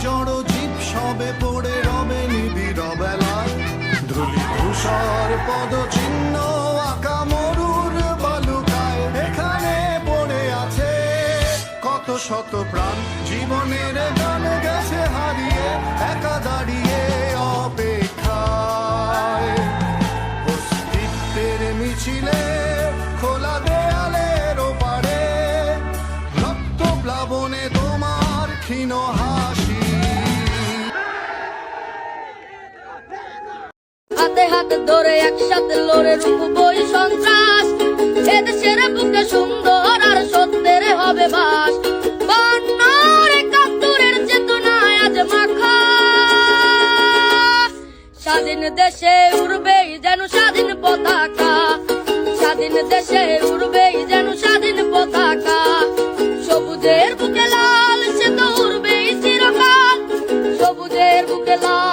জড় জীব সবে পড়ে রবে নিবিড় বেলায়, ধুলি ধূসর পদচিহ্ন আঁকা মরুর বালুকায়। এখানে পড়ে আছে কত শত প্রাণ, জীবনের গান গেছে হারিয়ে, একা দাঁড়িয়ে অপেক্ষায়। অস্তিত্বের মিছিলে খোলা দেয়ালের ওপারে, রক্ত প্লাবনে তোমার ক্ষীণ হাসি। হাতে হাতে ধরে একসাথে লড়ে রুখবই সন্ত্রাস, এদেশের বুকে সুন্দর আর সত্যের হবে বাস। বন্যার একাত্তরের চেতনায় আজ মাখা, স্বাধীন দেশে উড়বেই যেন স্বাধীন পতাকা, স্বাধীন দেশে উড়বেই যেন স্বাধীন পতাকা। সবুজের বুকে লাল সে তো উড়বেই চিরকাল, সবুজের বুকে লাল